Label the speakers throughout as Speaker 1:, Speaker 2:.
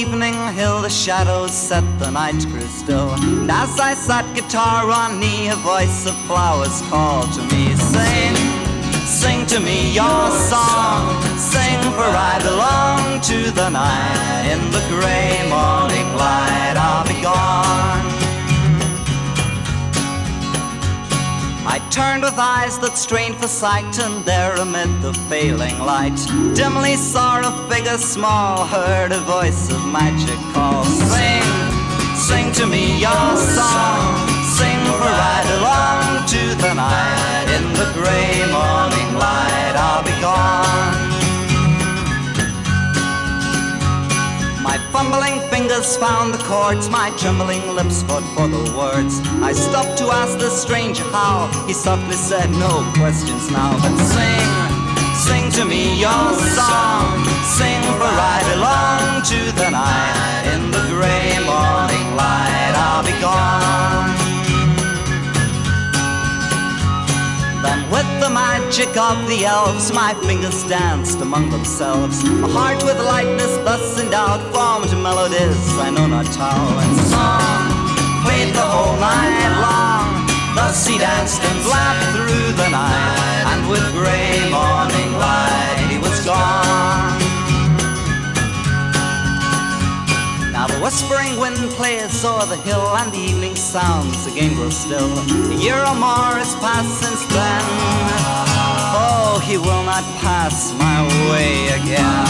Speaker 1: evening hill, the shadows set, the night grew still. And as I sat guitar on knee, a voice of flowers called to me, sing, sing to me your song, sing, for I belong to the night. In the grey morning light I'll be gone. I turned with eyes that strained for sight, and there amid the failing light dimly saw a figure small, heard a voice of magic call, sing, sing to me your song, sing, for I belong to the night. In the grey morning light I'll be gone. My fumbling fingers found the chords, my trembling lips fought for the words. I stopped to ask the stranger how. He softly said, no questions now, but sing, sing to me your song, sing, for I belong to the night. In the grey morning light I'll be gone. Then with the magic of the elves my fingers danced among themselves. My heart with lightness thus endowed formed melodies I know not how, and song played the whole night long. Thus he danced and laughed through the night, and with grey morning light he was gone. Now the whispering wind plays o'er the hill, and the evening sounds again grow still. A year or more has passed since then. Oh, he will not pass my way again.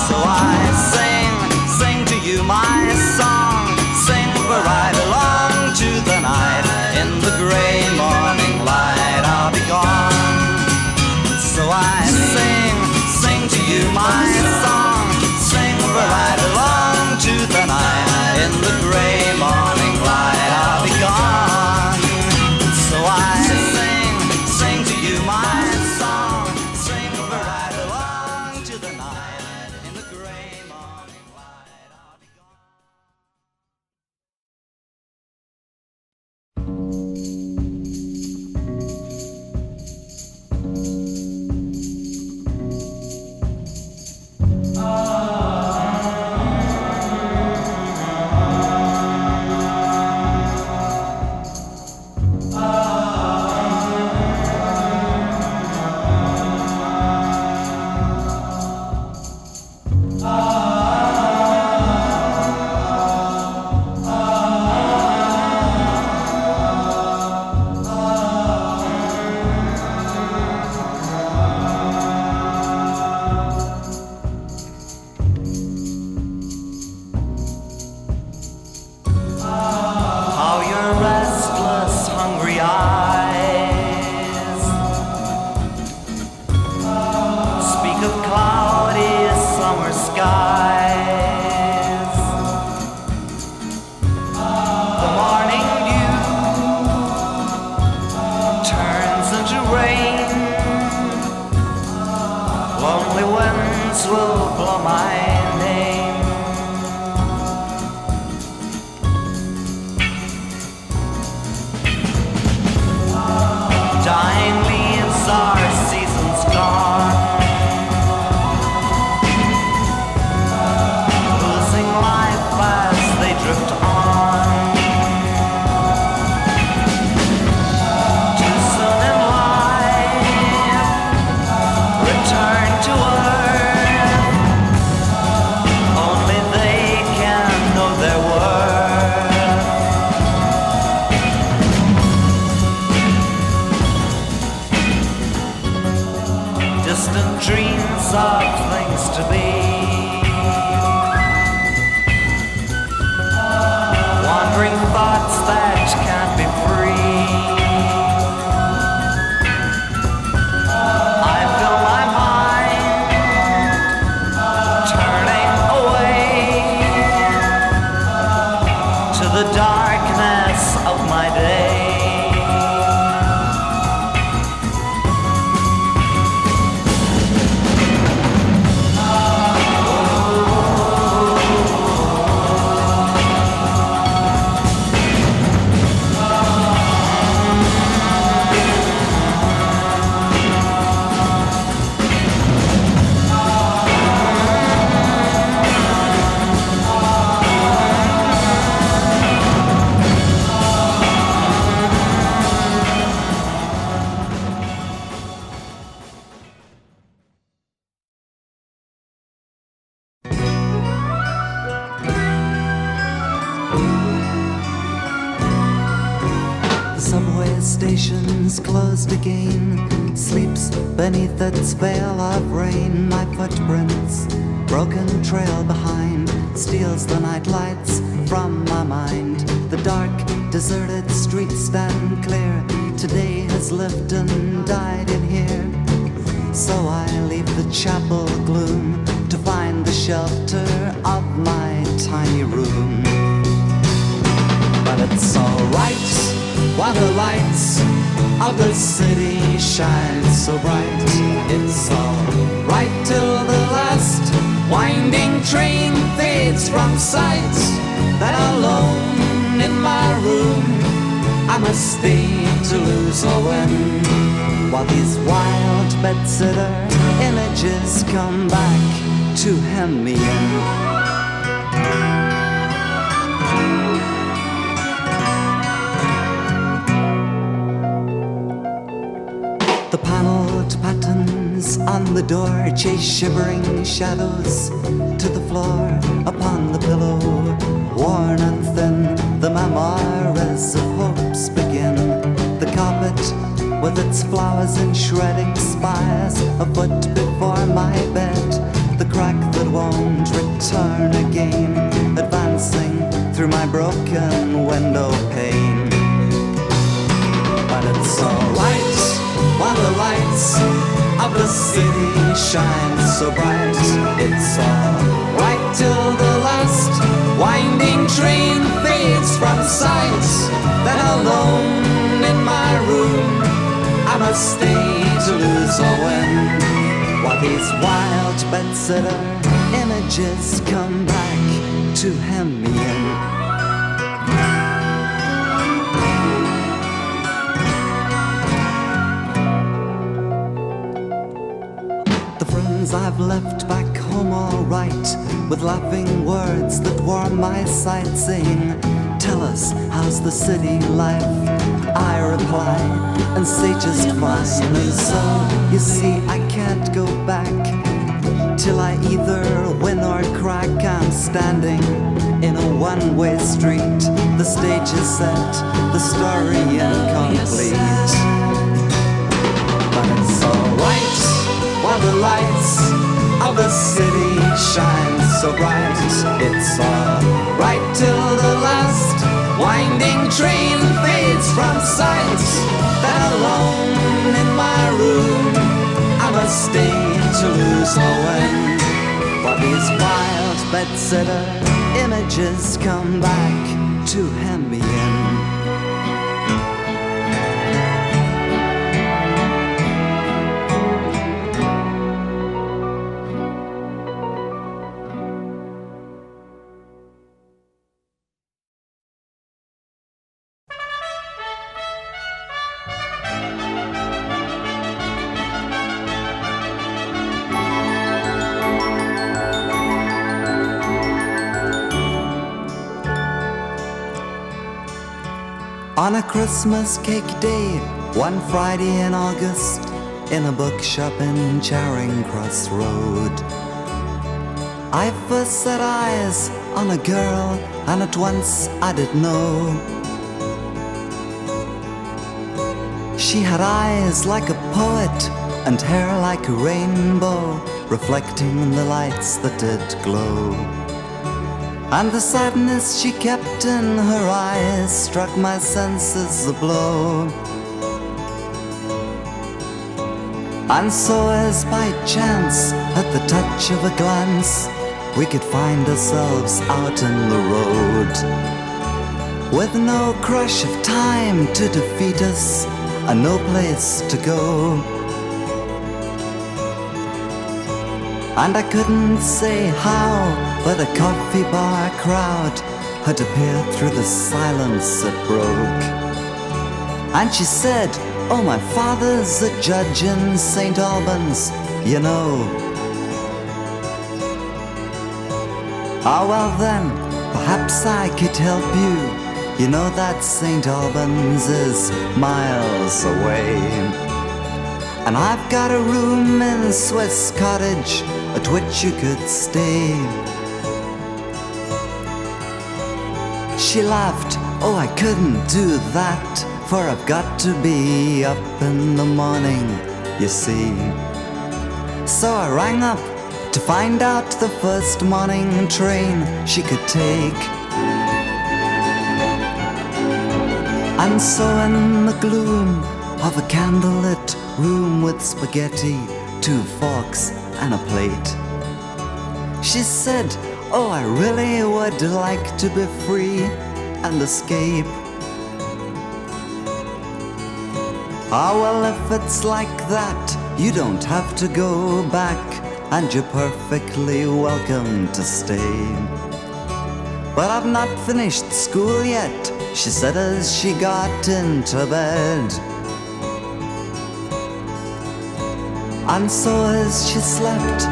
Speaker 1: So I sing, sing to you my song, sing, for I belong to the night. In the grey morning light I'll be gone. So I sing, sing to you my song, sing, for I belong to the night. In the grey morning light I'll be gone. So I sing, sing to you my song, sing, for I belong to the night. In the grey morning light I'll be gone. station's closed again, sleeps beneath its veil of rain. My footprints, broken trail behind, steals the night lights from my mind. The dark, deserted streets stand clear. Today has lived and died in here. So I leave the chapel gloom to find the shelter of my tiny room. But it's alright while the lights of the city shine so bright. It's alright till the last winding train fades from sight. That alone in my room I must stay to lose or win, while these wild bedsitter images come back to hem me in. The paneled patterns on the door chase shivering shadows to the floor. Upon the pillow, worn and thin, the Manoeuvres of hopes begin. The carpet with its flowers and shredding spires, a foot before my bed, the crack that won't return again, advancing through my broken window pane. But it's alright while the lights of the city shine so bright. It's alright till the last winding train fades from sight. Then alone in my room I must stay to lose or win, while these wild bedsitter images come back to hem me in. I've left back home all right, with laughing words that warm my sight, saying, tell us, how's the city life? I reply, and say just fine. And so, you see, I can't go back till I either win or crack. I'm standing in a one-way street. The stage is set, the story incomplete. But it's alright while the lights of the city shine so bright. It's alright till the last winding train fades from sight. Then alone in my room I must stay to lose or win, while these wild bedsitter images come back to hem me in. On a Christmas cake day, one Friday in August, in a bookshop in Charing Cross Road, I first set eyes on a girl, and at once I did know. She had eyes like a poet, and hair like a rainbow, reflecting the lights that did glow. And the sadness she kept in her eyes struck my senses a blow. And so as by chance, at the touch of a glance, we could find ourselves out in the road, with no crush of time to defeat us, and no place to go. And I couldn't say how, but a coffee bar crowd had appeared through the silence that broke. And she said, oh, my father's a judge in St. Albans, you know. Ah, well then, perhaps I could help you. You know that St. Albans is miles away. And I've got a room in Swiss Cottage at which you could stay. She laughed, oh, I couldn't do that, for I've got to be up in the morning, you see. So I rang up to find out the first morning train she could take. And so in the gloom of a candlelit room with spaghetti, 2 forks and a plate, she said, oh, I really would like to be free and escape. Ah, well, if it's like that, you don't have to go back, and you're perfectly welcome to stay. But I've not finished school yet, she said as she got into bed. And so as she slept,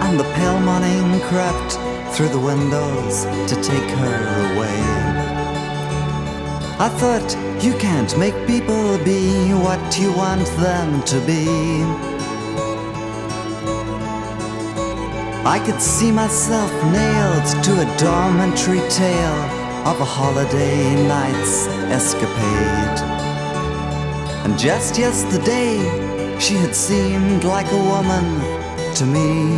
Speaker 1: and the pale morning crept through the windows to take her away, I thought, you can't make people be what you want them to be. I could see myself nailed to a dormitory tale of a holiday night's escapade. And just yesterday, she had seemed like a woman to me.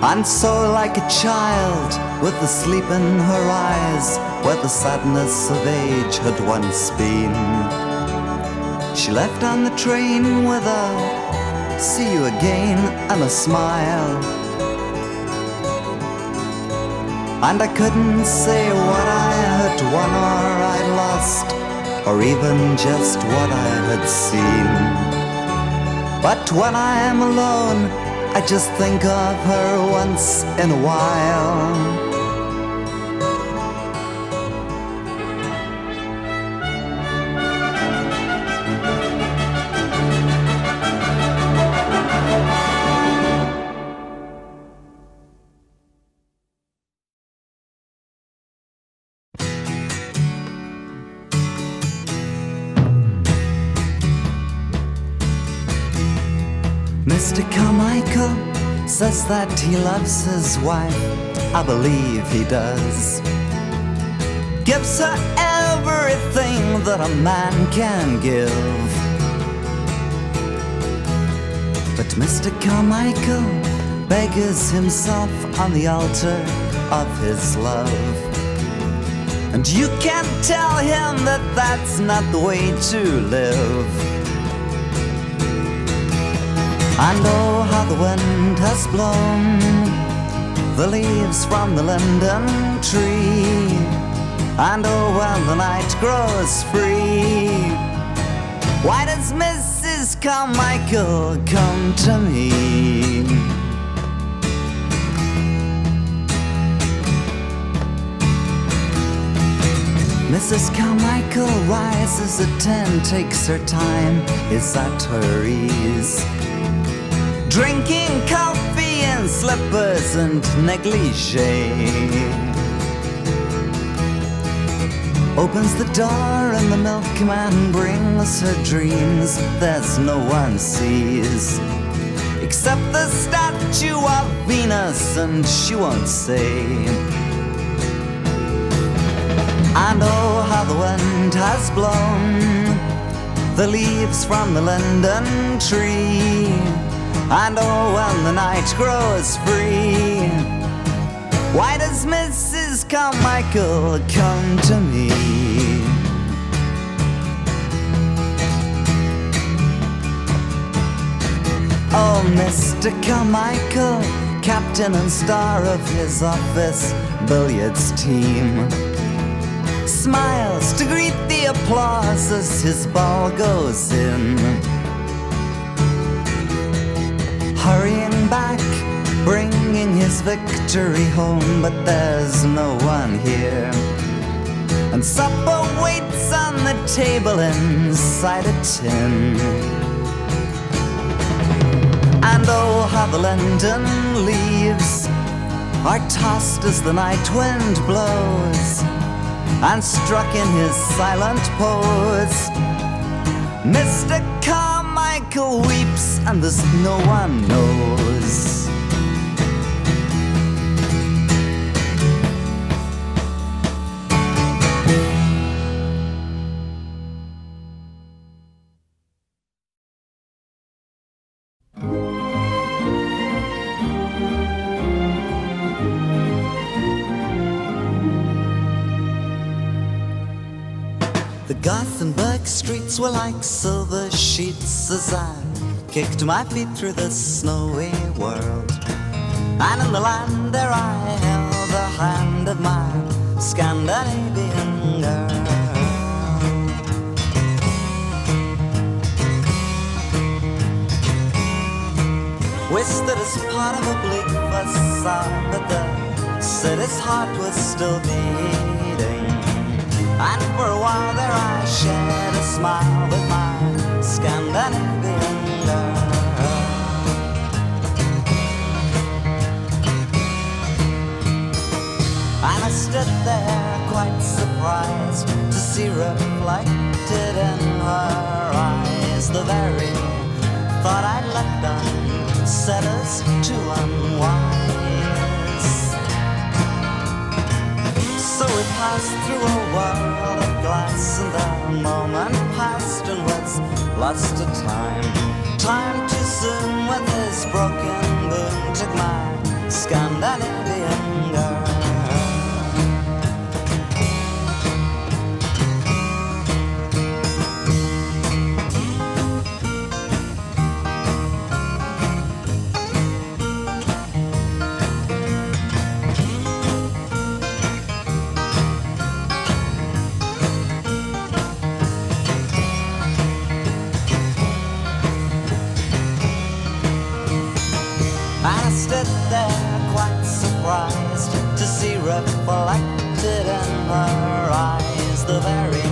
Speaker 1: And so like a child with the sleep in her eyes, where the sadness of age had once been, she left on the train with a see you again and a smile. And I couldn't say what I had won or I'd lost, or even just what I had seen. But when I am alone, I just think of her once in a while. Mr. Carmichael says that he loves his wife, I believe he does. Gives her everything that a man can give. But Mr. Carmichael beggars himself on the altar of his love. And you can't tell him that that's not the way to live. And oh, how the wind has blown the leaves from the linden tree. And oh, when the night grows free, why does Mrs. Carmichael come to me? Mrs. Carmichael rises at 10, takes her time, is at her ease, drinking coffee in slippers and negligee. Opens the door and the milkman brings her dreams there's no one sees, except the statue of Venus, and she won't say. And oh, how the wind has blown the leaves from the linden tree. And oh, when the night grows free, why does Mrs. Carmichael come to me? Oh, Mr. Carmichael, captain and star of his office billiards team, smiles to greet the applause as his ball goes in. Hurrying back, bringing his victory home, but there's no one here. And supper waits on the table inside a tin. And oh, how the linden leaves are tossed as the night wind blows, and struck in his silent pose, Mr. Carmichael weeps, and this no one knows. The Gothenburg streets were like silver sheets as I kicked my feet through the snowy world. And in the land there I held the hand of my Scandinavian girl. We stood as part of a bleak facade, but the city's heart was still beating. And for a while there I shared a smile with my Scandinavian girl. And I stood there quite surprised to see reflected in her eyes the very thought I'd left unsaid us too unwise. So we passed through a world of glass, and the moment passed and was lost to time. Time too soon with his broken boom took my Scandinavian girl. To see reflected in her eyes the very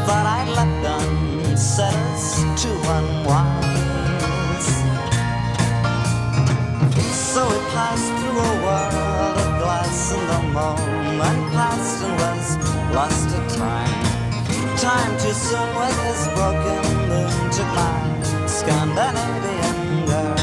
Speaker 1: thought I'd left unsaid us too unwise. So we passed through a world of glass, and the moment passed and was lost to time. Time too soon with his broken moon took my Scandinavian girl.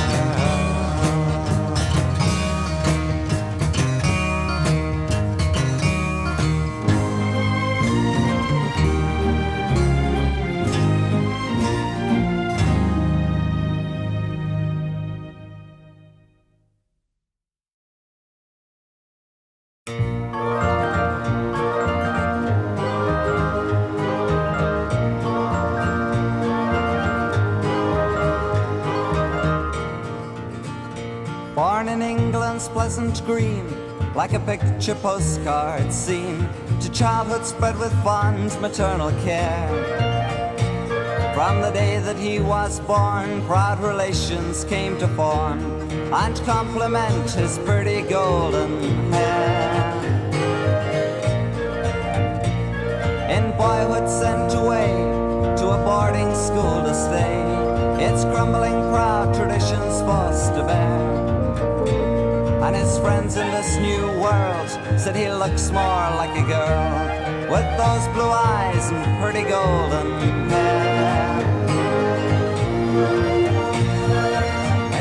Speaker 1: Born in England's pleasant green, like a picture postcard scene, to childhood spread with fond maternal care. From the day that he was born, proud relations came to form and compliment his pretty golden hair. In boyhood sent away to a boarding school to stay, its crumbling proud traditions forced to bear. And his friends in this new world said he looks more like a girl with those blue eyes and pretty golden hair.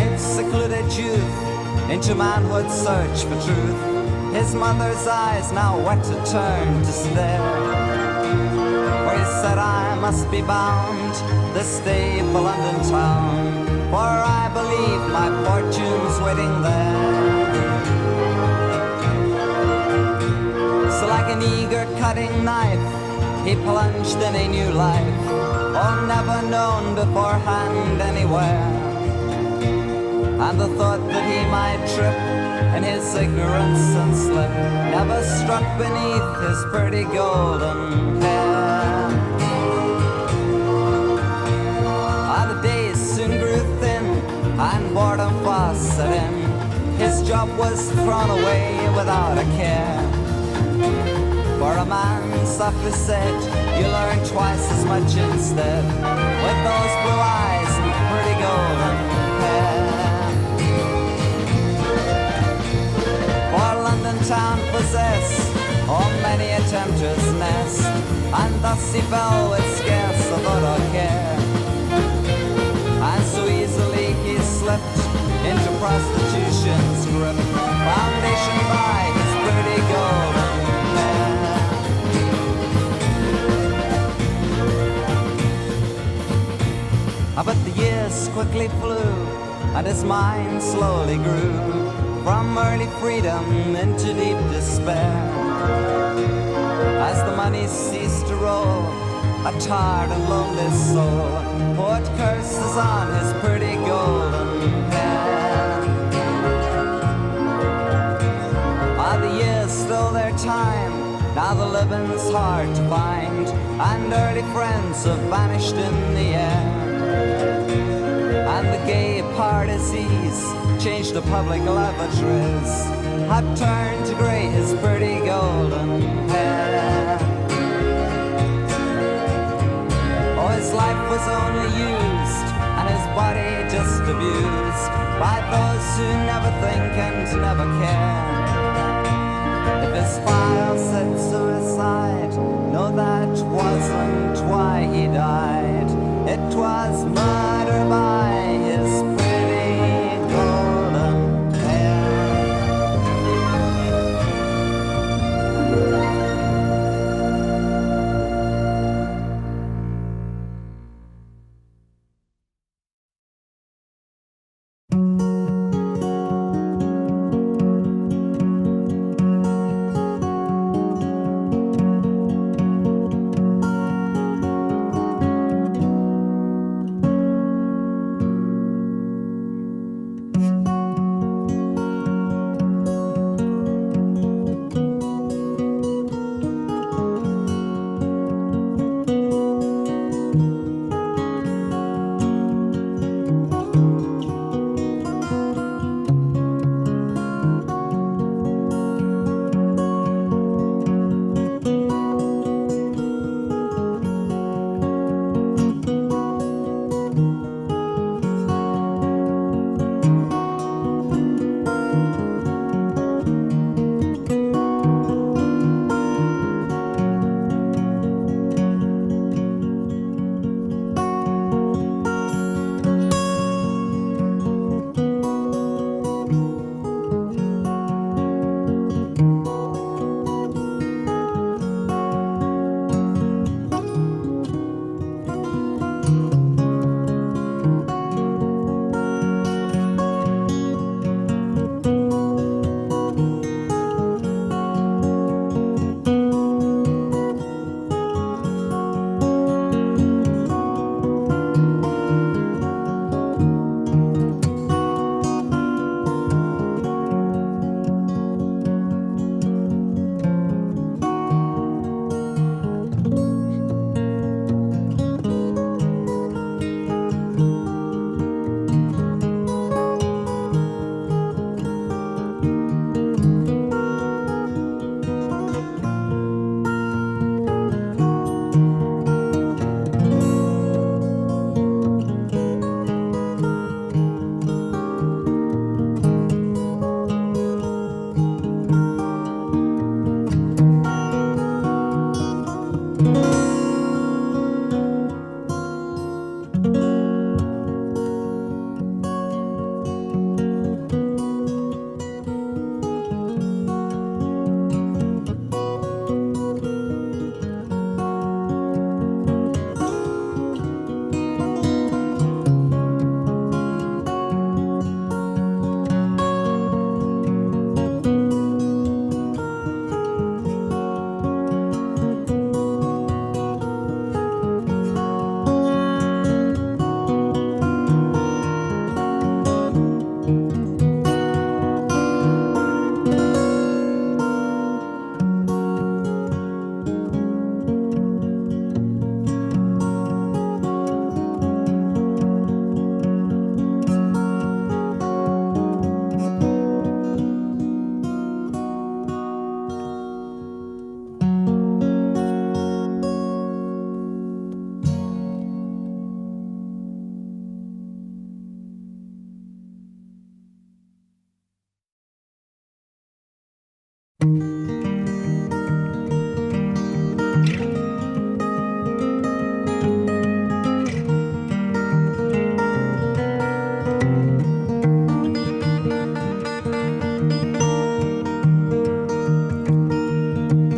Speaker 1: In secluded youth, into manhood's search for truth, his mother's eyes now wet to turn to stare. For he said, I must be bound this day for London town, for I believe my fortune's waiting there. So like an eager cutting knife, he plunged in a new life, oh, never known beforehand anywhere. And the thought that he might trip in his ignorance and slip never struck beneath his pretty golden hair. The days soon grew thin and boredom fast set in. His job was thrown away without a care. For a man softly said, you learn twice as much instead, with those blue eyes and pretty golden hair. For London town possessed oh many a tempter's nest, and thus he fell with scarce a thought or care. And so easily he slipped into prostitution's grip, foundation by his pretty golden hair. But the years quickly flew, and his mind slowly grew from early freedom into deep despair. As the money ceased to roll, a tired and lonely soul, poured curses on his pretty golden hair. Ah, the years stole their time, now the living's hard to find, and early friends have vanished in the air. And the gay partisans changed to public lavatories, have turned to grey his pretty golden hair. Oh, his life was only used and his body just abused by those who never think and never care. If his file said suicide, no, that wasn't why he died. It was murder by his pretty golden hair.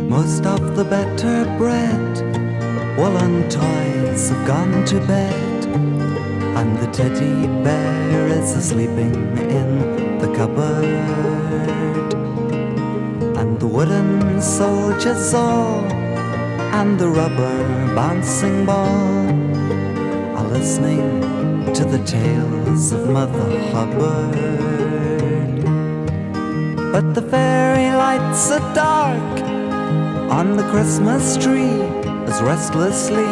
Speaker 2: Most of the better bred woolen toys have gone to bed, and the teddy bear is sleeping in the cupboard, and the wooden soldiers all and the rubber bouncing ball are listening to the tales of Mother Hubbard. But the fairy lights are dark on the Christmas tree, as restlessly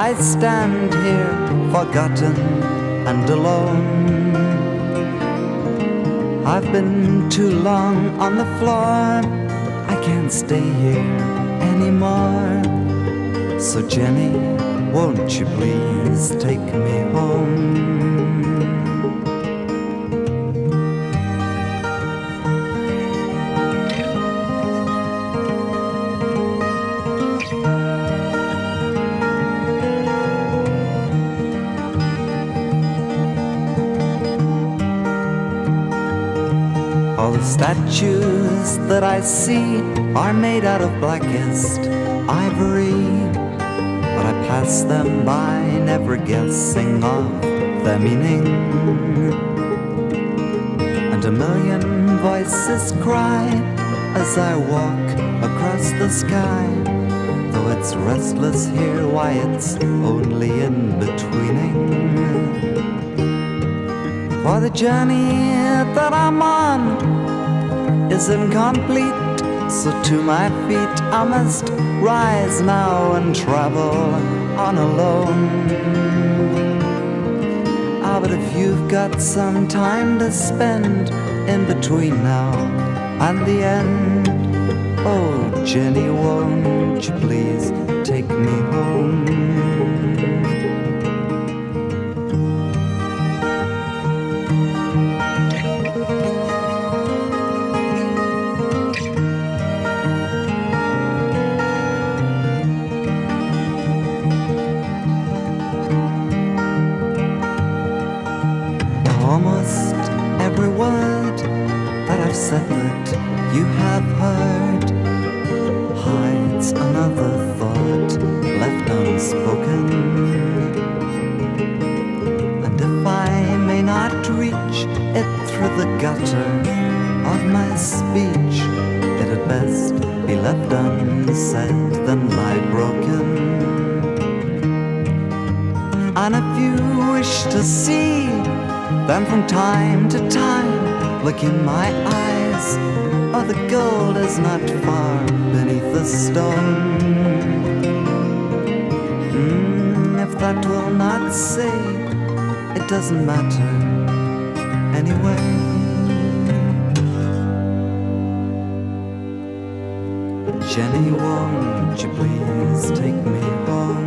Speaker 2: I stand here, forgotten and alone. I've been too long on the floor, I can't stay here anymore. So Jenny, won't you please take me home? All the statues that I see are made out of blackest ivory, but I pass them by, never guessing of their meaning. And a million voices cry as I walk across the sky. Though it's restless here, why it's only in betweening. For the journey that I'm on is incomplete, so to my feet I must rise now and travel on alone. Ah, but if you've got some time to spend in between now and the end, oh Jenny, won't you please take me home? Almost every word that I've said that you have heard hides another thought left unspoken. And if I may not reach it through the gutter of my speech, it had best be left unsaid than lie broken. And if you wish to see, then from time to time look in my eyes, oh the gold is not far beneath the stone. If that will not say, it doesn't matter anyway. Jenny, won't you please take me home?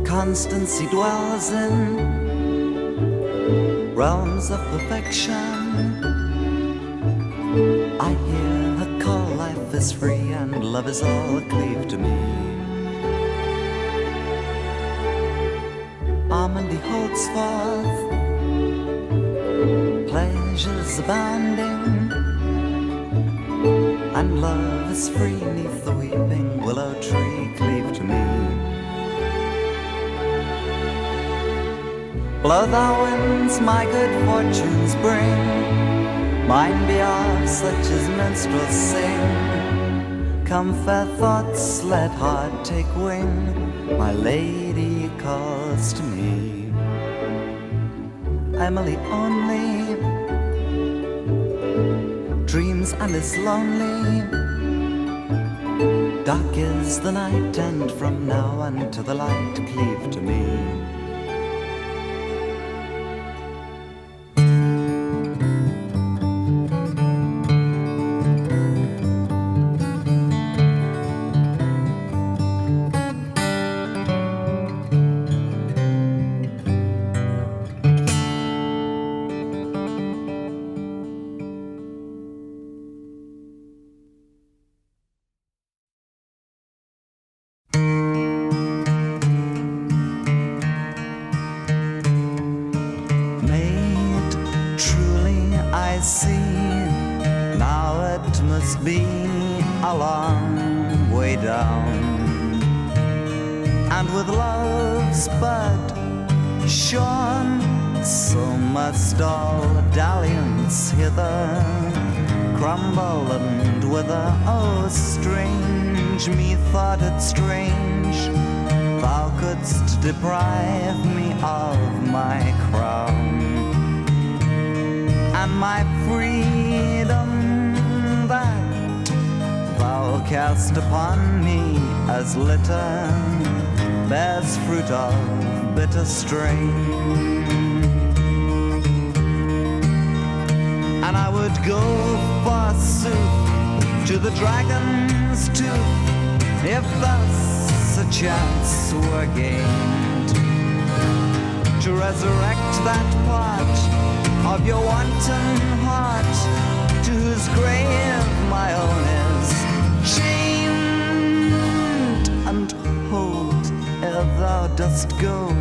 Speaker 2: Constancy dwells in realms of perfection, I hear her call, life is free and love is all cleave to me. Almondy holds forth pleasures abounding, and love is free neath the weeping willow tree. Cleave to me. Blow thou winds, my good fortunes bring, mine be off such as minstrels sing. Come fair thoughts, let heart take wing, my lady calls to me. Emily only dreams and is lonely. Dark is the night, and from now unto the light. Cleave to me. Be a long way down, and with love's bud shorn, so must all dalliance hither crumble and wither. Oh, strange, methought it strange, thou couldst deprive me of my crown and my freedom that thou cast upon me as litter bears fruit of bitter strain. And I would go forsooth to the dragon's tooth, if thus a chance were gained to resurrect that part of your wanton heart, to whose grave my own is chained. And hold, ere thou dost go,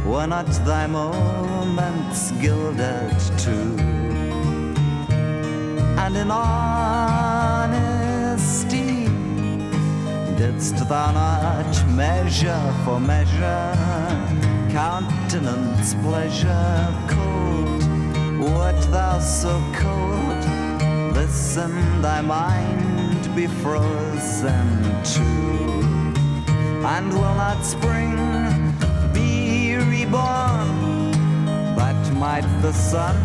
Speaker 2: were not thy moments gilded too? And in honesty didst thou not measure for measure countenance pleasure cold? Wert thou so cold, listen, thy mind be frozen too? And will not spring be reborn, that might the sun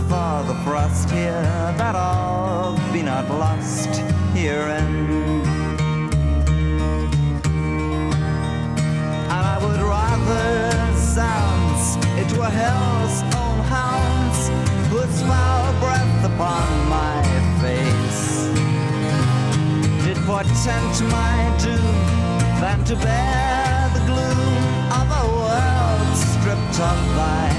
Speaker 2: thaw the frost here, that all be not lost herein? And I would rather sounds, it were hell's own hounds, whose foul breath upon my face did portent my doom, than to bear the gloom of a world stripped of thy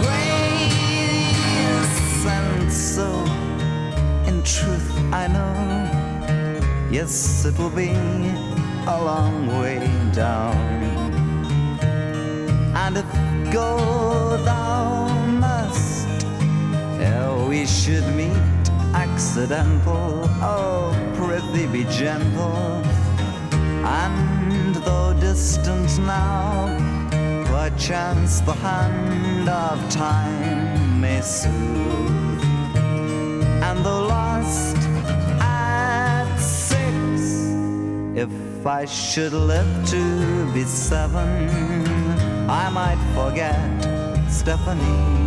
Speaker 2: grace. And so, in truth, I know, yes, it will be a long way down. And if go thou must, ere we should meet accidental, oh, prithee be gentle. And though distant now, perchance the hand of time may soothe. And though lost at 6, if I should live to be 7, I might forget Stephanie.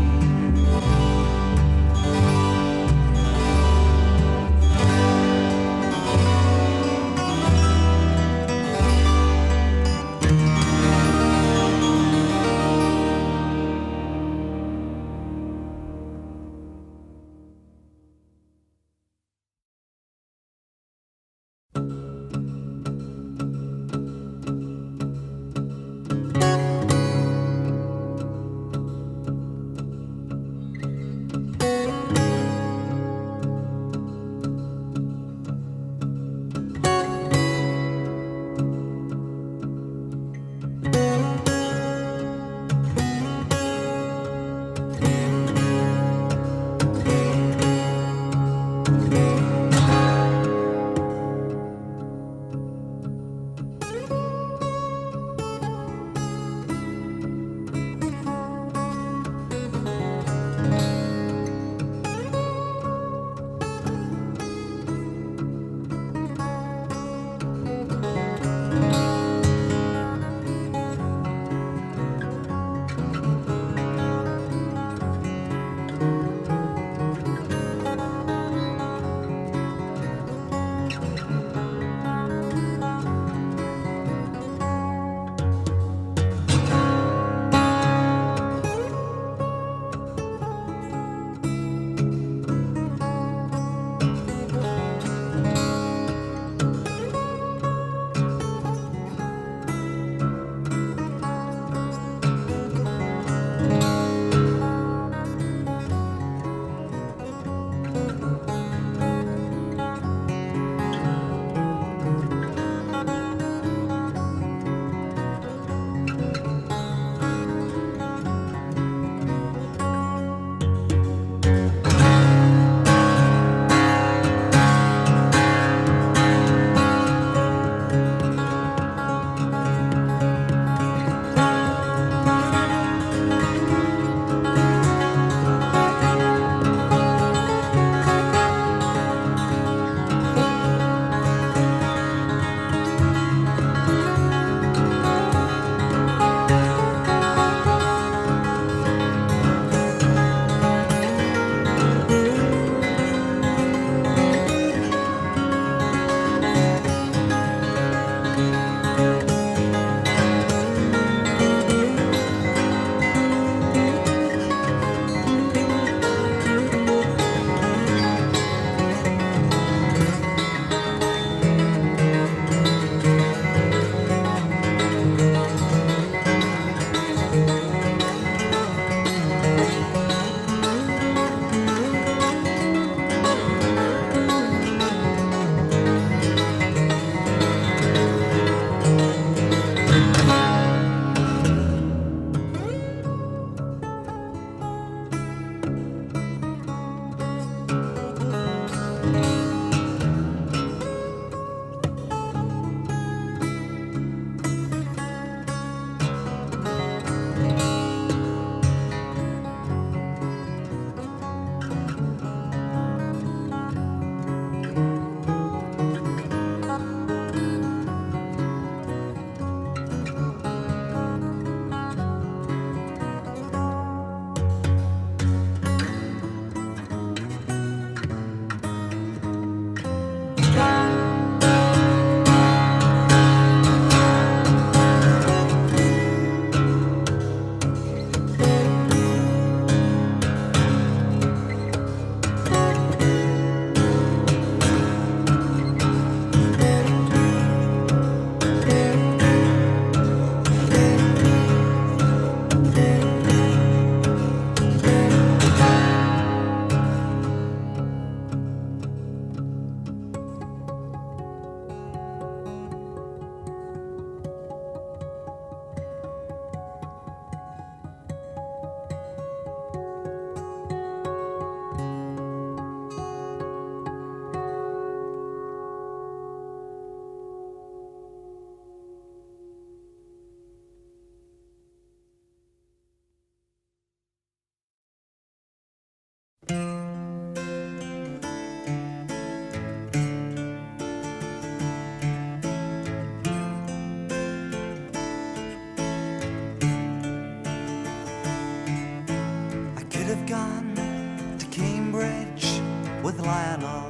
Speaker 2: with Lionel.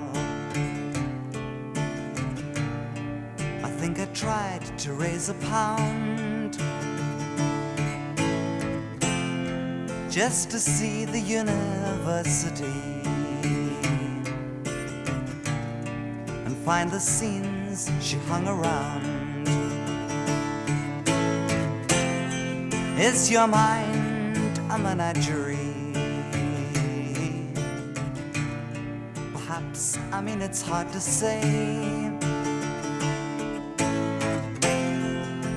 Speaker 2: I think I tried to raise a pound just to see the university and find the scenes she hung around. Is your mind a menagerie? Perhaps, I mean it's hard to say.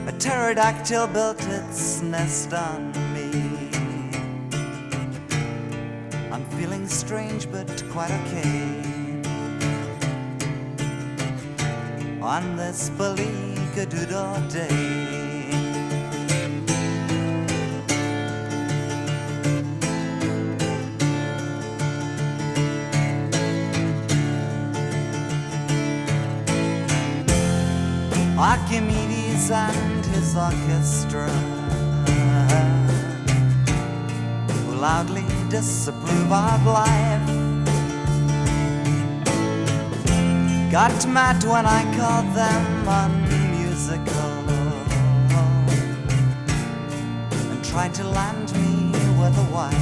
Speaker 2: A pterodactyl built its nest on me. I'm feeling strange but quite okay on this Beleeka Doodle day. Archimedes and his orchestra, who loudly disapprove of life, got mad when I called them unmusical and tried to land me with a wife.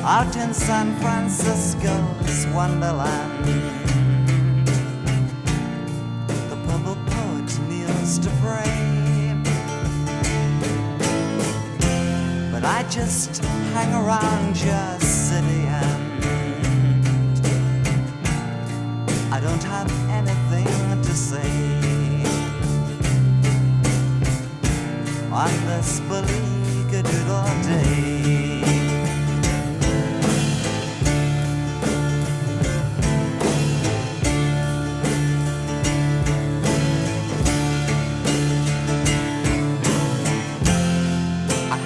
Speaker 2: Out in San Francisco's Wonderland, to pray, but I just hang around your city and I don't have anything to say on this Beleeka Doodle day.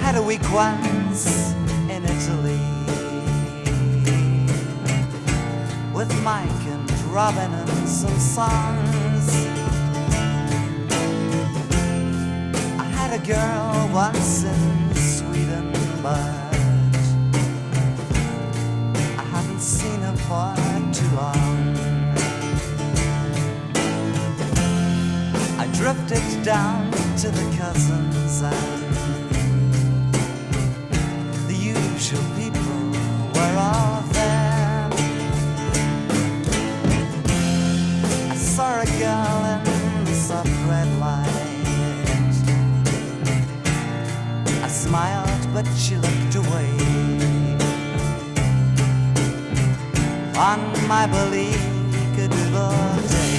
Speaker 2: A week once in Italy with Mike and Robin and some songs. I had a girl once in Sweden, but I haven't seen her for too long. I drifted down to the cousins and people were all there. I saw a girl in the soft red light. I smiled but she looked away on my Beleeka Doodle day.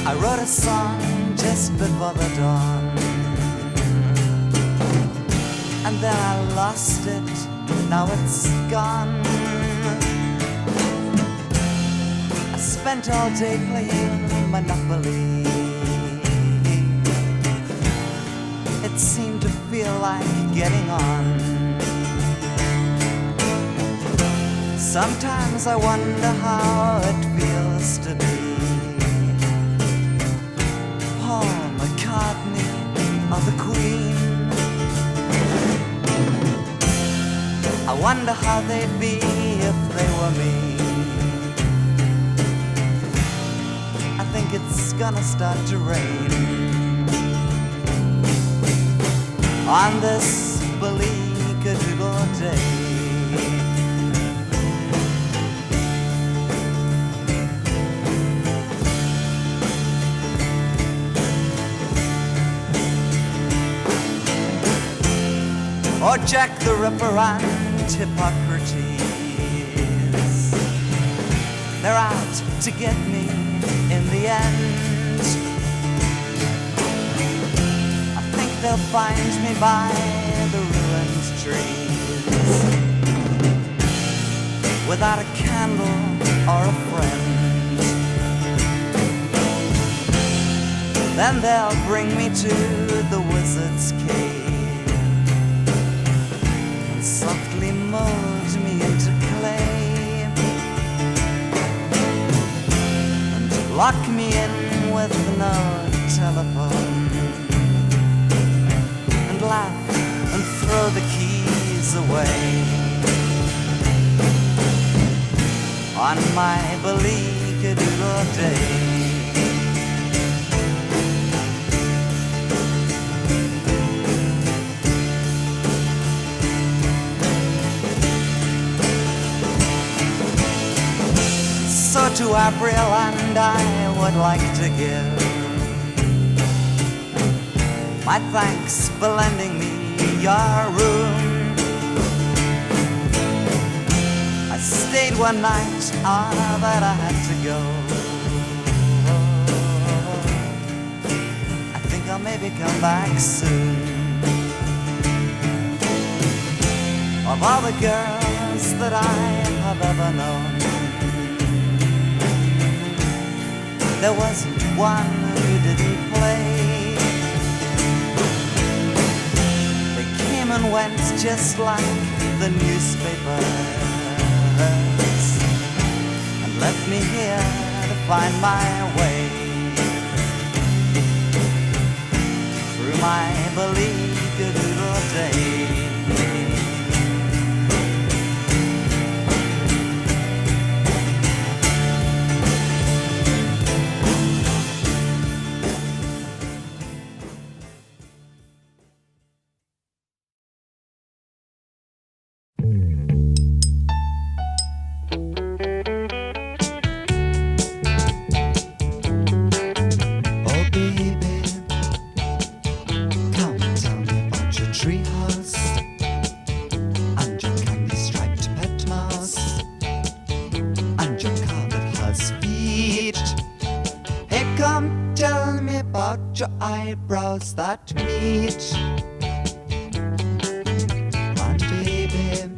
Speaker 2: I wrote a song just before the dawn, and then I lost it, now it's gone. I spent all day playing Monopoly. It seemed to feel like getting on. Sometimes I wonder how it feels to be Paul McCartney or the Queen. I wonder how they'd be if they were me. I think it's gonna start to rain on this Beleeka Doodle day. Or Jack the Ripper and Hippocrates. They're out to get me in the end. I think they'll find me by the ruined trees, without a candle or a friend. Then they'll bring me to the wizard's cave, softly mold me into clay.
Speaker 1: lock me in with no telephone, and laugh and throw the keys away on my Beleeka Doodle day. So to April and I would like to give my thanks for lending me your room. I stayed one night, but I had to go. I think I'll maybe come back soon. Of all the girls that I have ever known, there wasn't one who didn't play. They came and went just like the newspapers, and left me here to find my way through my Beleeka Doodle day. Your eyebrows that meet, and baby,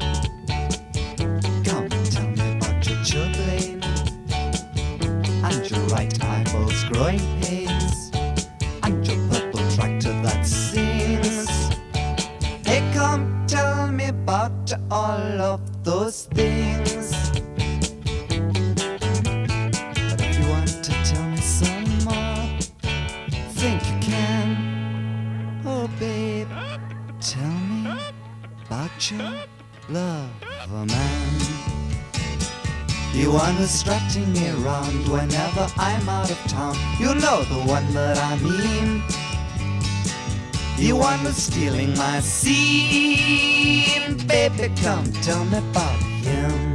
Speaker 1: come tell me about your chilblain and your right eyeball's growing pains and your purple tractor that sings. Hey, come tell me about all of those things. But if you want to tell me some more, think you can. Oh babe, tell me about your lover man. The one who's strutting me around whenever I'm out of town. You know the one that I mean. The one who's stealing my scene. Baby, come tell me about him.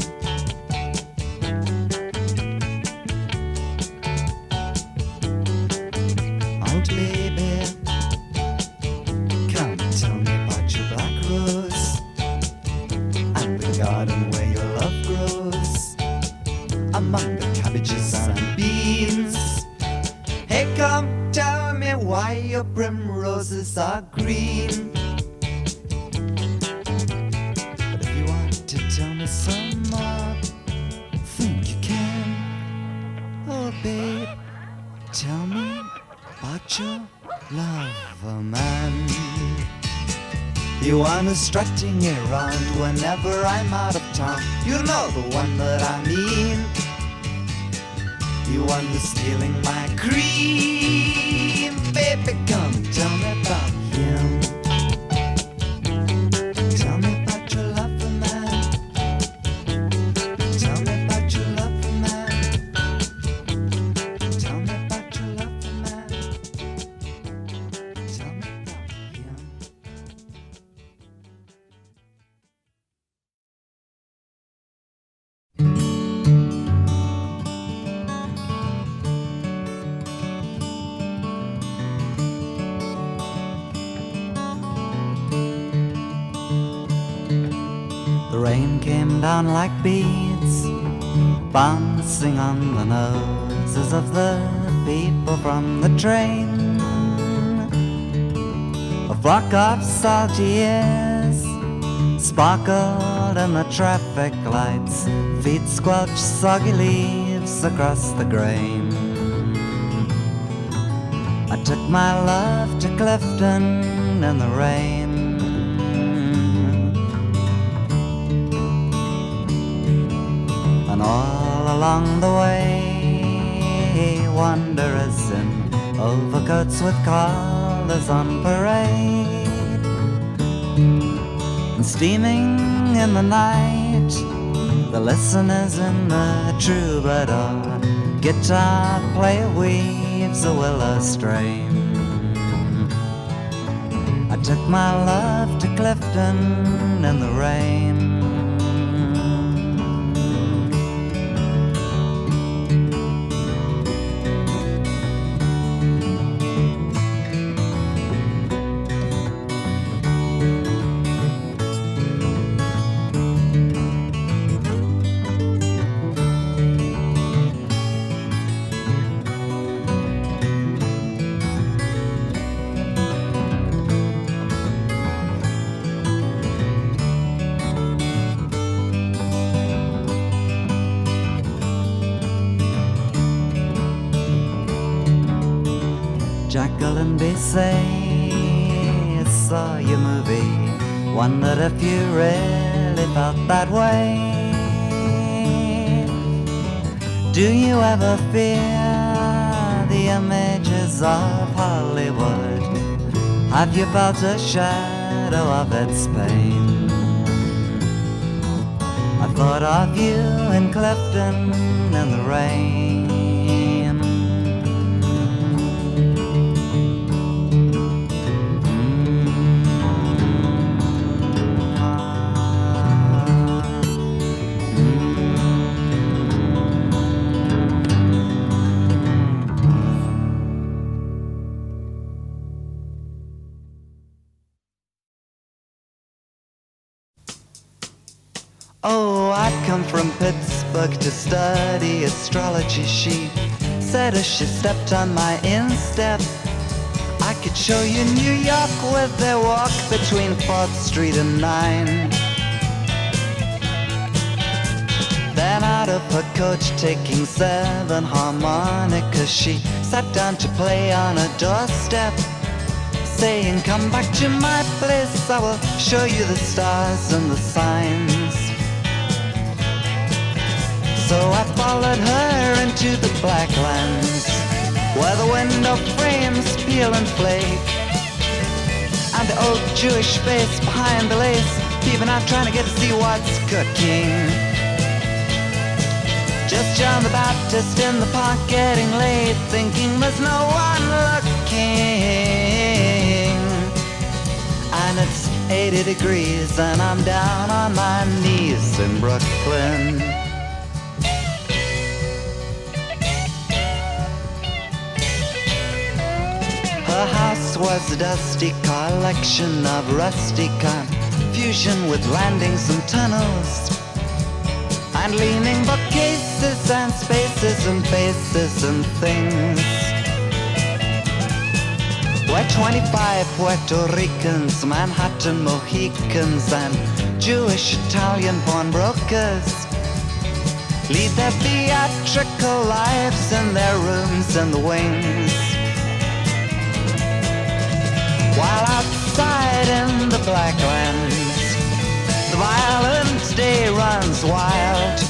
Speaker 1: Baby, come tell me about your black rose and the garden where your love grows among the cabbages and beans. Hey, come tell me why your primroses are green. But if you want to tell me some more, think you can. Oh, babe, tell me about your lover man. The one who's strutting around whenever I'm out of town. You know the one that I mean. The one who's stealing my cream. Baby, come tell me about him. Tell me about your lover man. Tell me about your lover man. Tell me about your lover man. Tell me about him. The rain came down like beads, bouncing on the noses of the people from the train. A flock of salty ears sparkled in the traffic lights. Feet squelched soggy leaves across the grain. I took my love to Clifton in the rain. And all along the way
Speaker 2: he wanderers in overcoats with collars on parade. And steaming in the night, the listeners in the troubadour guitar player weaves a willow strain. I took my love to Clifton in the rain. Jacqueline B. say, saw your movie, wondered if you really felt that way. Do you ever fear the images of Hollywood? Have you felt a shadow of its pain? I thought of you in Clifton in the rain. Oh, I'd come from Pittsburgh to study astrology. She said as she stepped on my instep, I could show you New York with their walk between 4th Street and 9. Then out of her coach taking 7 harmonicas, she sat down to play on a doorstep, saying, come back to my place, I will show you the stars and the signs. So I followed her into the black lands, where the window frames peel and flake, and the old Jewish face behind the lace, peeping out trying to get to see what's cooking. Just John the Baptist in the park getting late, thinking there's no one looking. And it's 80 degrees and I'm down on my knees in Brooklyn. Her house was a dusty collection of rusty confusion with landings and tunnels, and leaning bookcases and spaces and faces and things, where 25 Puerto Ricans, Manhattan Mohicans, and Jewish Italian pawnbrokers lead their theatrical lives in their rooms in the wings, while outside in the blacklands, the violent day runs wild,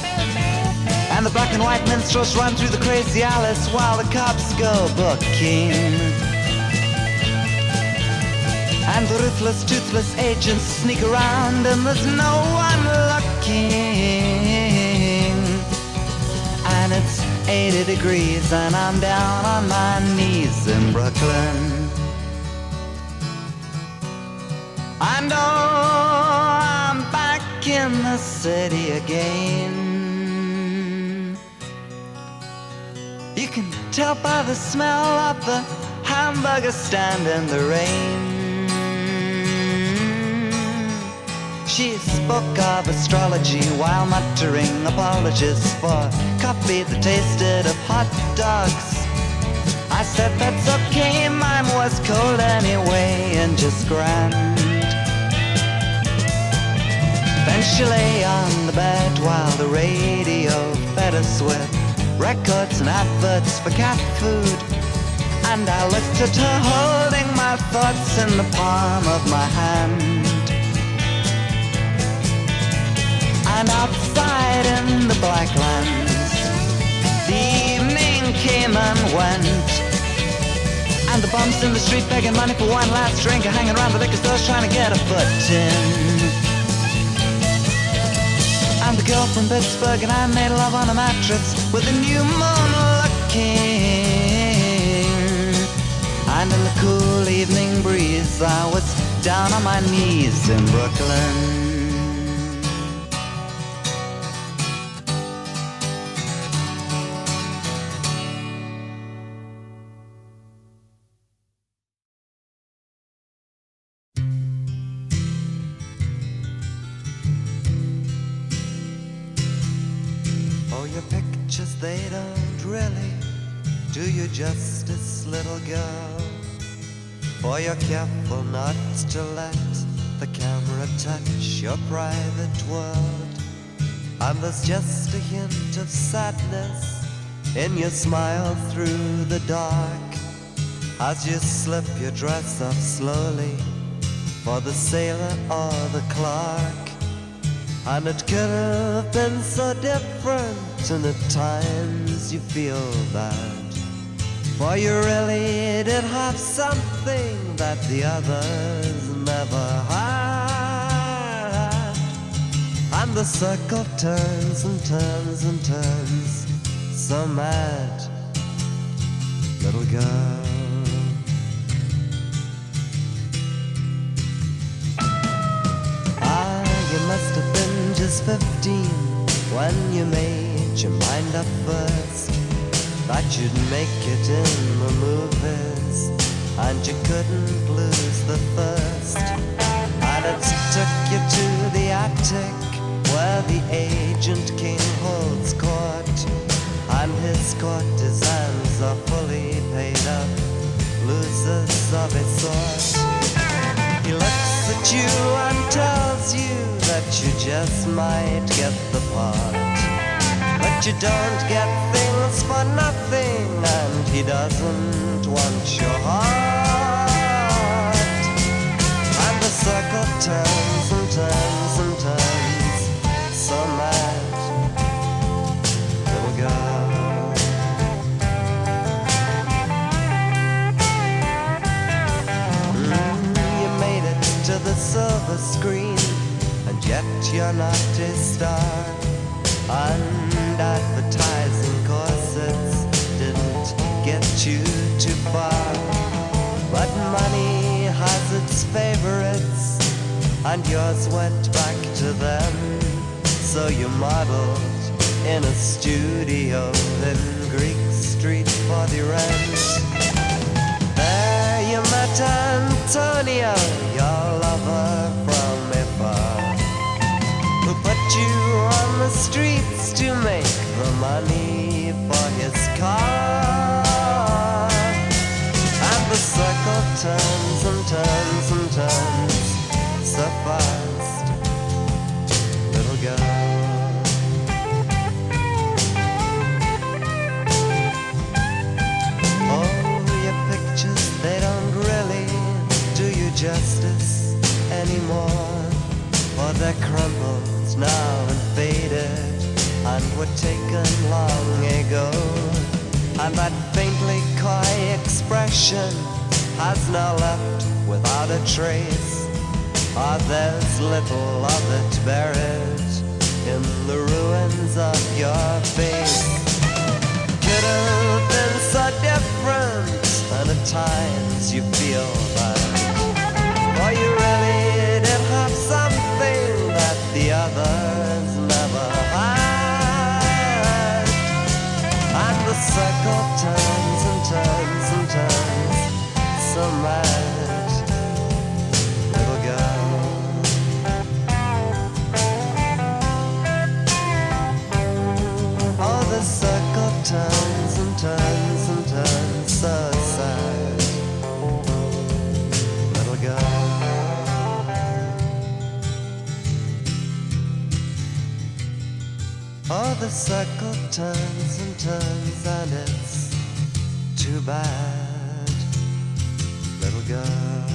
Speaker 2: and the black and white minstrels run through the crazy Alice while the cops go booking, and the ruthless, toothless agents sneak around and there's no one looking. And it's 80 degrees and I'm down on my knees in Brooklyn. And oh, I'm back in the city again. You can tell by the smell of the hamburger stand in the rain. She spoke of astrology while muttering apologies for coffee that tasted of hot dogs. I said that's okay, mine was cold anyway and just grand. Then she lay on the bed while the radio fed us with records and adverts for cat food. And I looked at her holding my thoughts in the palm of my hand. And outside in the blacklands, the evening
Speaker 1: came and went. And the bums in the street begging money for one last drink, or hanging around the liquor stores trying to get a foot in. And the girl from Pittsburgh and I made love on a mattress with a new moon looking. And in the cool evening breeze I was down on my knees in Brooklyn.
Speaker 2: Oh, your pictures, they don't really do you justice, little girl. For you're careful not to let the camera touch your private world. And there's just a hint of sadness in your smile through the dark, as you slip your dress off slowly for the sailor or the clerk. And it could have been so different, and at times you feel that, for you really did have something that the others never had. And the circle turns and turns and turns, so mad, little girl. You must have been just 15 when you made your mind up first that you'd make it in the movies, and you couldn't lose the thirst. And it took you to the attic where the agent king holds court, and his courtesans are fully paid up, losers of his sort. He looks at you and tells you that you just might get the part, but you don't get things for nothing, and he doesn't want your heart. And the circle turns and turns and turns, so mad, little girl. You made it to the silver screen, and yet you're not a star. And advertising corsets didn't get you too far. But money has its favorites, and yours went back to them. So you modeled in a studio in Greek Street for the rent. There you met Antonio, your lover from afar, who put you on the streets to make the money for his car. And the circle turns and turns and turns, so fast, little girl. Oh, your pictures, they don't really do you justice anymore, for they're crumbled now and faded, and were taken long ago. And that faintly coy expression has now left without a trace. Ah, there's little of it buried in the ruins of your face. Could have been so different, and at times you feel that, for you really did have something that the others never had. And the circle turns and turns and turns, so mad, little girl. Oh, the circle turns and turns and turns, so sad, little girl. Oh, the circle turns and turns, and it's too bad, little girl.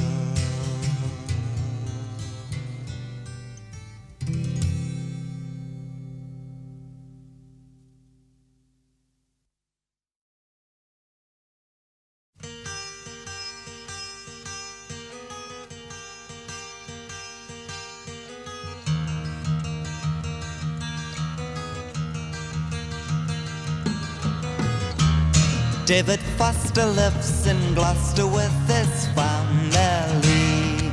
Speaker 2: David Foster lives in Gloucester with his family.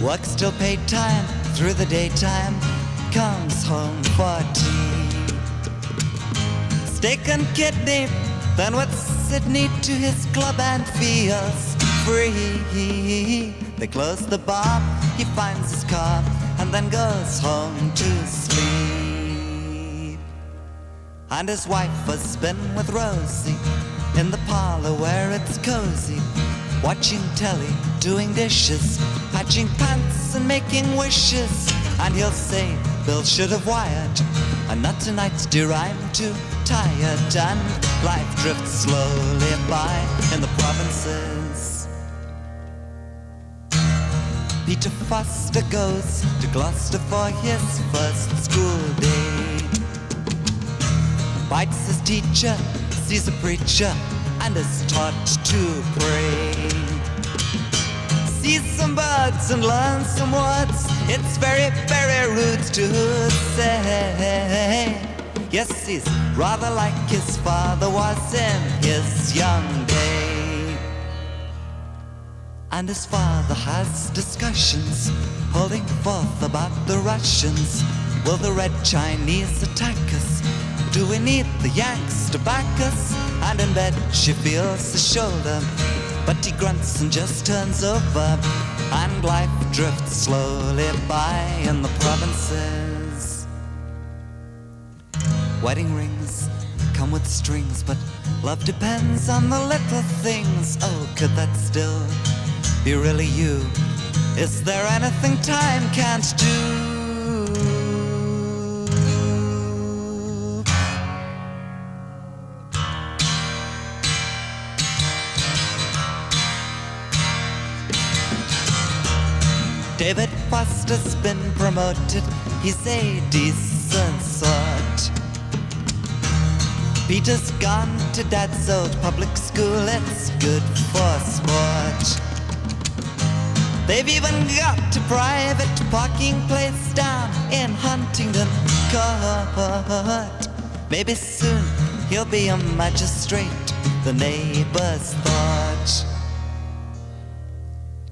Speaker 2: Works till paid time through the daytime, comes home for tea. Steak and kidney, then with Sydney to his club and feels free. They close the bar, he finds his car, and then goes home to sleep. And his wife has been with Rosie in the parlor where it's cozy, watching telly, doing dishes, patching pants and making wishes. And he'll say, Bill should have wired, and not tonight, dear, I'm too tired. And life drifts slowly by in the provinces. Peter Foster goes to Gloucester for his first school day. Bites his teacher, sees a preacher, and is taught to pray. Sees some birds and learns some words. It's very, very rude to say. Yes, he's rather like his father was in his young day. And his father has discussions, holding forth about the Russians. Will the Red Chinese attack us? Do we need the Yanks to back us? And in bed she feels the shoulder, but he grunts and just turns over. And life drifts slowly by in the provinces. Wedding rings come with strings, but love depends on the little things. Oh, could that still be really you? Is there anything time can't do? David Foster's been promoted, he's a decent sort. Peter's gone to Dad's old public school, it's good for sport. They've even got a private parking place down in Huntingdon Court. Maybe soon he'll be a magistrate, the neighbors thought.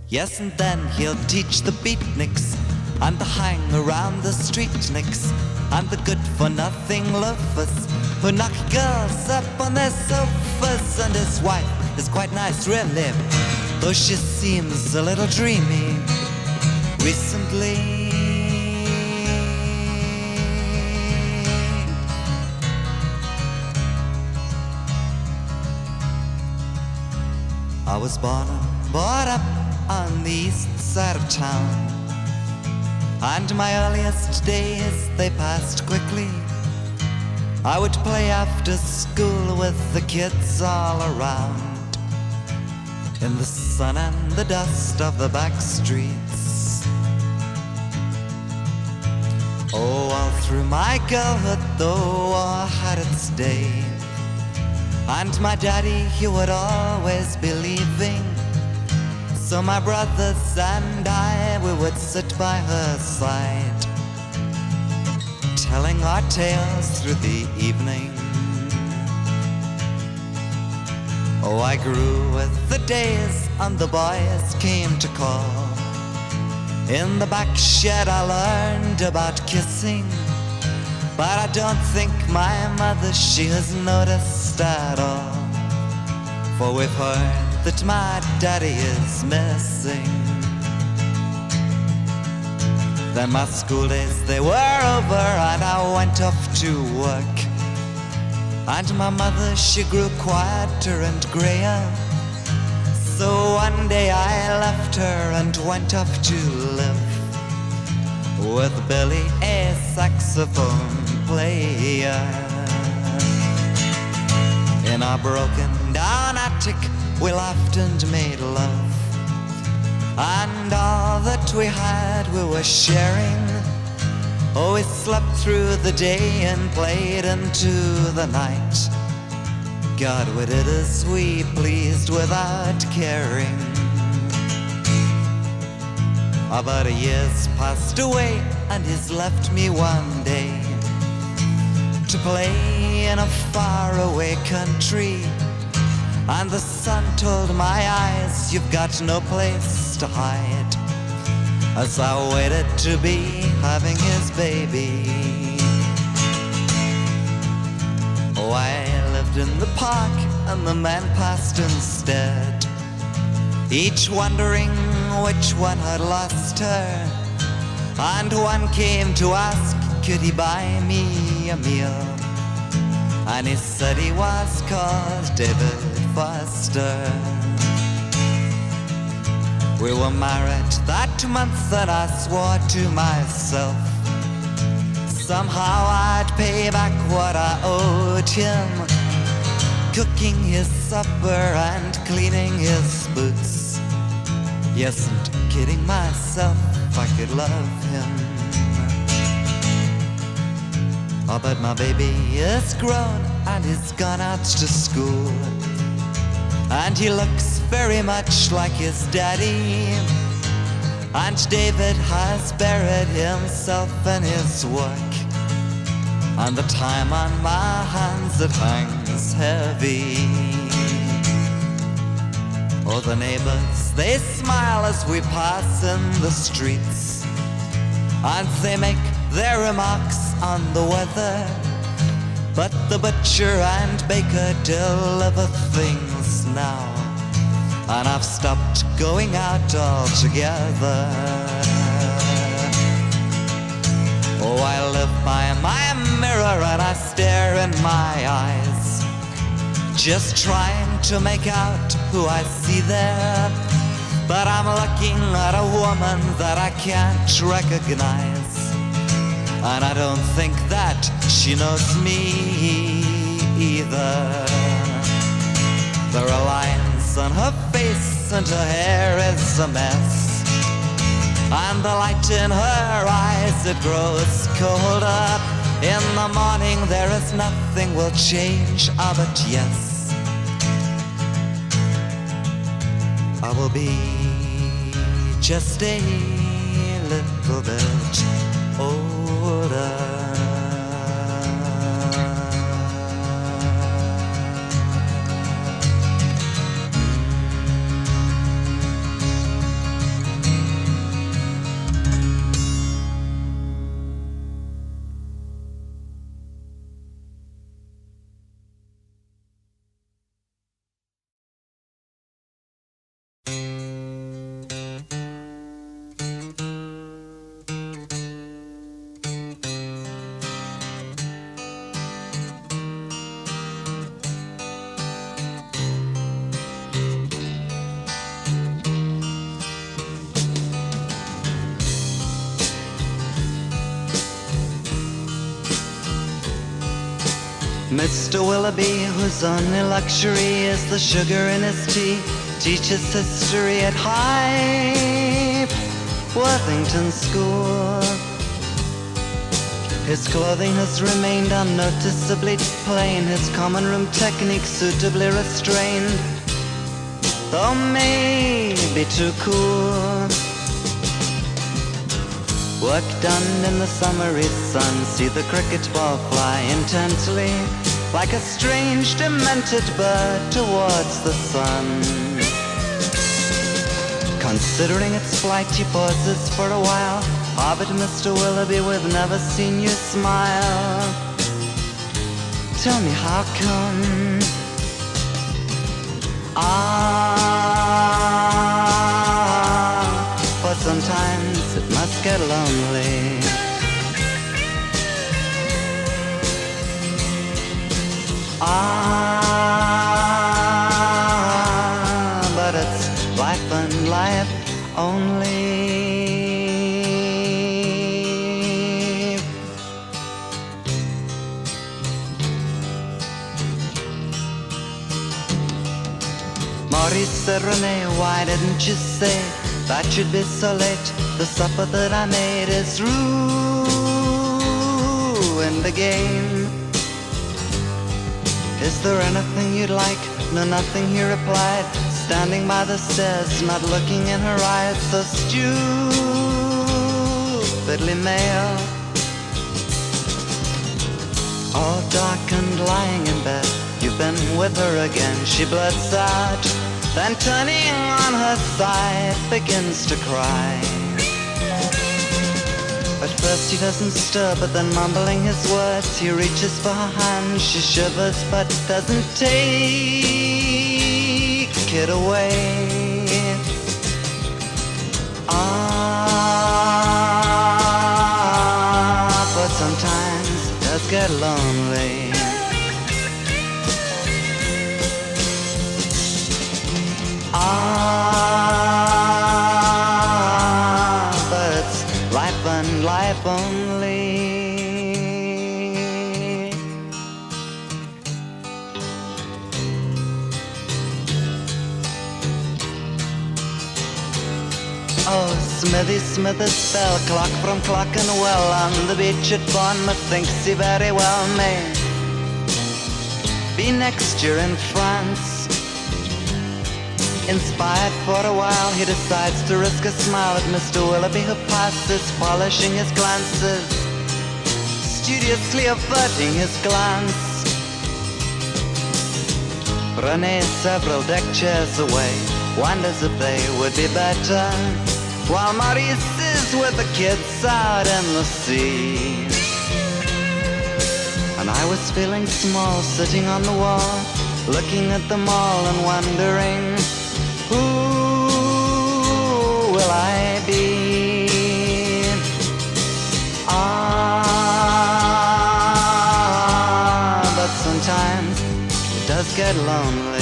Speaker 2: Yes, and then he'll teach the beatniks and the hang around the streetniks and the good-for-nothing loafers who knock girls up on their sofas. And his wife is quite nice, really, though she seems a little dreamy recently. I was born and brought up on the east side of town, and my earliest days, they passed quickly. I would play after school with the kids all around, in the sun and the dust of the back streets. Oh, all through my girlhood, though, I had its day, and my daddy, he would always be leaving. So my brothers and I, we would sit by her side, telling our tales through the evening. Oh, I grew with the days, and the boys came to call. In the back shed I learned about kissing, but I don't think my mother, she has noticed at all. For we've heard that my daddy is missing. Then my school days, they were over, and I went off to work. And my mother, she grew quieter and grayer. So one day I left her and went off to live with Billy, a saxophone player. In our broken down attic, we laughed and made love, and all that we had we were sharing. Oh, we slept through the day and played into the night. God, we did as we pleased without caring. About a year's passed away, and he's left me one day to play in a faraway country, and the sun told my eyes, you've got no place to hide, as I waited to be having his baby. Oh, I lived in the park, and the man passed instead, each wondering which one had lost her. And one came to ask, could he buy me a meal? And he said he was called David Foster. We were married that month, and I swore to myself, somehow I'd pay back what I owed him, cooking his supper and cleaning his boots. Yes, and kidding myself, I could love him. Oh, but my baby is grown and he's gone out to school, and he looks very much like his daddy. And David has buried himself in his work, and the time on my hands, it hangs heavy. Oh, the neighbors, they smile as we pass in the streets, and they make their remarks on the weather. But the butcher and baker deliver things now, and I've stopped going out altogether. Oh, I live by my mirror and I stare in my eyes, just trying to make out who I see there. But I'm looking at a woman that I can't recognize, and I don't think that she knows me either. There are lines on her face and her hair is a mess, and the light in her eyes, it grows colder. In the morning there is nothing will change, ah, but yes, I will be just a little bit older. Mr. Willoughby, whose only luxury is the sugar in his tea, teaches history at High Worthington School. His clothing has remained unnoticeably plain, his common room technique suitably restrained, though maybe too cool. Work done in the summery sun, see the cricket ball fly intensely, like a strange demented bird towards the sun. Considering its flight, he pauses for a while. Ah, but Mr. Willoughby, we've never seen you smile. Tell me how come? For sometimes it must get lonely. But it's life and life only. Maurice said, Renee, why didn't you say that you'd be so late? The supper that I made is ruined again. Is there anything you'd like? No, nothing, he replied, standing by the stairs, not looking in her eyes, so stupidly male. All dark and lying in bed, you've been with her again. She blurts out, then turning on her side, begins to cry. At first he doesn't stir, but then mumbling his words, he reaches for her hand. She shivers but doesn't take it away. But sometimes it does get lonely. But it's life and life only. Oh, Smithy Smithers fell, clock from Clockenwell, on the beach at Bournemouth, thinks he very well may be next year in France. Inspired for a while, he decides to risk a smile at Mr. Willoughby, who passes, polishing his glances, studiously averting his glance. Renee's several deck chairs away, wonders if they would be better, while Maurice is with the kids out in the sea. And I was feeling small, sitting on the wall, looking at them all and wondering, who will I be? But sometimes it does get lonely.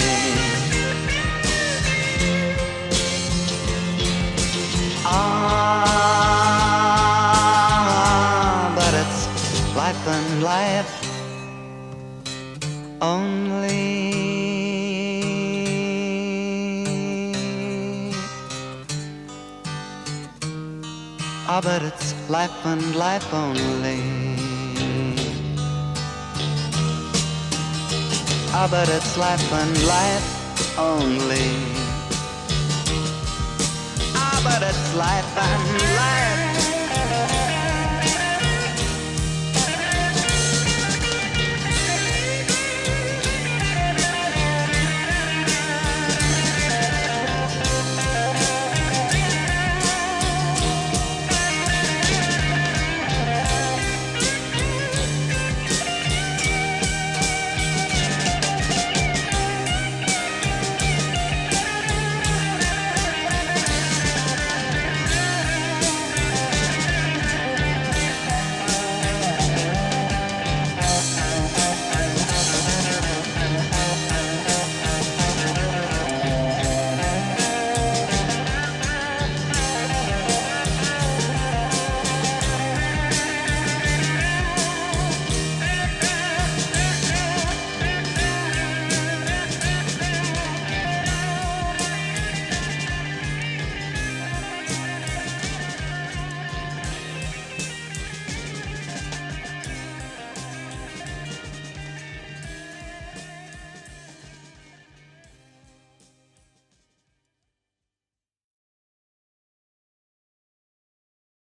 Speaker 2: But it's life and life only. But it's life and life only. But it's life and life only. But it's life and life